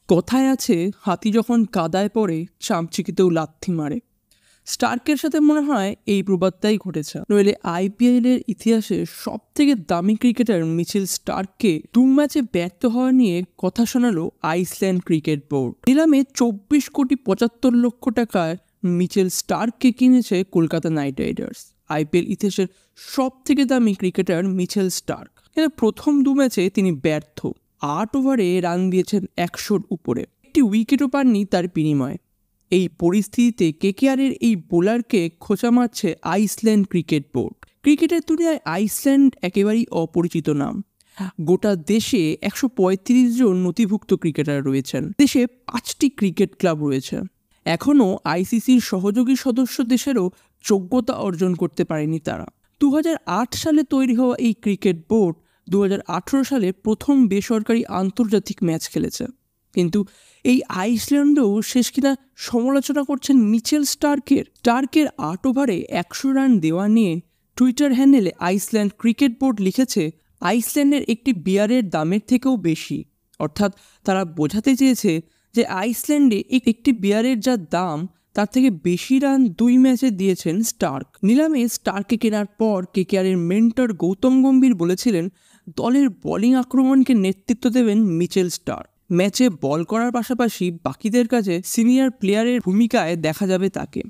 কথায় আছে হাতি যখন কাদায় পড়ে চামচিকিতেও লাথি মারে। স্টার্কের সাথে মনে হয় এই প্রবাদটাই ঘটেছে। নইলে আইপিএল এর ইতিহাসে সব থেকে দামি ক্রিকেটার মিচেল স্টার্ককে 2 ম্যাচে ব্যর্থ হওয়া নিয়ে কথা শোনালো আইসল্যান্ড ক্রিকেট বোর্ড। নিলামে 24,75,00,000 টাকায় মিচেল স্টার্ককে কিনেছে কলকাতা নাইট রাইডার্স। আইপিএল ইতিহাসের সব থেকে দামি ক্রিকেটার মিচেল স্টার্ক, কিন্তু প্রথম 2 ম্যাচে তিনি ব্যর্থ। 8 ওভারে রান দিয়েছেন 100-র উপরে, একটি উইকেটও পাননি তার বিনিময়ে। এই পরিস্থিতিতে কেকেআরের এই বোলারকে খোঁচা মারছে আইসল্যান্ড ক্রিকেট বোর্ড। ক্রিকেটের দুনিয়ায় আইসল্যান্ড একেবারেই অপরিচিত নাম। গোটা দেশে 135 জন নথিভুক্ত ক্রিকেটার রয়েছেন। দেশে 5টি ক্রিকেট ক্লাব রয়েছে। এখনও আইসিসির সহযোগী সদস্য দেশেরও যোগ্যতা অর্জন করতে পারেনি তারা। 2008 সালে তৈরি হওয়া এই ক্রিকেট বোর্ড 2018 সালে প্রথম বেসরকারি আন্তর্জাতিক ম্যাচ খেলেছে। কিন্তু এই আইসল্যান্ডেও শেষ কিনা সমালোচনা করছেন মিচেল স্টার্কের। 8 ওভারে 100 রান দেওয়া নিয়ে টুইটার হ্যান্ডেলে আইসল্যান্ড ক্রিকেট বোর্ড লিখেছে, আইসল্যান্ডের একটি বিয়ারের দামের থেকেও বেশি। অর্থাৎ তারা বোঝাতে চেয়েছে যে আইসল্যান্ডে একটি বিয়ারের যা দাম তার থেকে বেশি রান 2 ম্যাচে দিয়েছেন স্টার্ক। নিলামে স্টার্ককে কেনার পর কেকেআরের মেন্টর গৌতম গম্ভীর বলেছিলেন দলের বোলিং আক্রমণকে নেতৃত্ব দেবেন মিচেল স্টার্ক। ম্যাচে বল করার পাশাপাশি বাকিদের কাছে সিনিয়র প্লেয়ারের ভূমিকায় দেখা যাবে তাকে।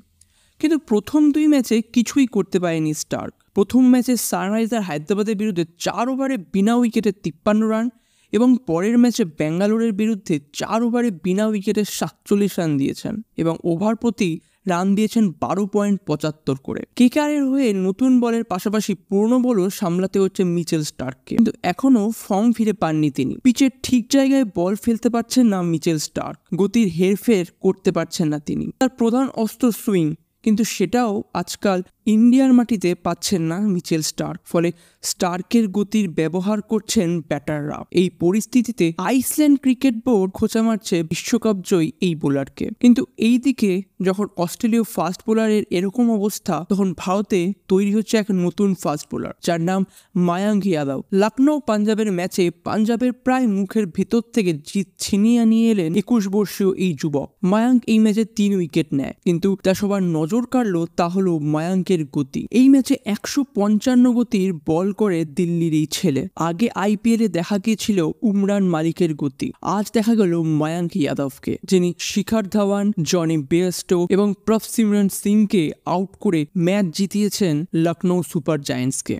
কিন্তু প্রথম 2 ম্যাচে কিছুই করতে পারেনি স্টার্ক। প্রথম ম্যাচে সানরাইজার হায়দ্রাবাদের বিরুদ্ধে 4 ওভারে বিনা উইকেটে 53 রান এবং পরের ম্যাচে ব্যাঙ্গালোরের বিরুদ্ধে 4 ওভারে বিনা উইকেটে 47 রান দিয়েছেন এবং ওভার প্রতি রান দিয়েছেন 12.75 করে। কেকেআরের হয়ে নতুন বলের পাশাপাশি পুরনো বলও সামলাতে হচ্ছে মিচেল স্টার্ককে, কিন্তু এখনও ফর্ম ফিরে পাননি তিনি। পিচের ঠিক জায়গায় বল ফেলতে পারছেন না মিচেল স্টার্ক, গতির হেরফের করতে পারছেন না তিনি। তার প্রধান অস্ত্র সুইং, কিন্তু সেটাও আজকাল ইন্ডিয়ার মাটিতে পাচ্ছেন না মিচেল স্টার্ক। ফলে স্টার্কের গতির ব্যবহার করছেন ব্যাটাররা। এই পরিস্থিতিতে আইসল্যান্ড ক্রিকেট বোর্ড খোঁচা মারছে বিশ্বকাপ জয়ী এই বোলারকে। কিন্তু এই দিকে যখন অস্ট্রেলীয় ফাস্ট বোলারের এরকম অবস্থা, তখন ভারতে তৈরি হচ্ছে এক নতুন ফাস্ট বোলার যার নাম মায়াঙ্ক যাদব। লখনৌ পাঞ্জাবের ম্যাচে পাঞ্জাবের প্রায় মুখের ভেতর থেকে জিত ছিনিয়ে নিয়ে এলেন 21 বর্ষীয় এই যুবক। মায়াঙ্ক এই ম্যাচে 3 উইকেট নেয়, কিন্তু যা সবার নজর কাড়লো তা হলো মায়াঙ্কের গতি। এই ম্যাচে 155 গতির বল করে দিল্লির এই ছেলে। আগে আইপিএলে দেখা গিয়েছিল উমরান মালিকের গতি, আজ দেখা গেল মায়াঙ্ক যাদবকে, যিনি শিখর ধাওয়ান, জনি বেয়ারস্টো এবং প্রভসিমরন সিংকে আউট করে ম্যাচ জিতিয়েছেন লখনৌ সুপার জায়ান্টসকে।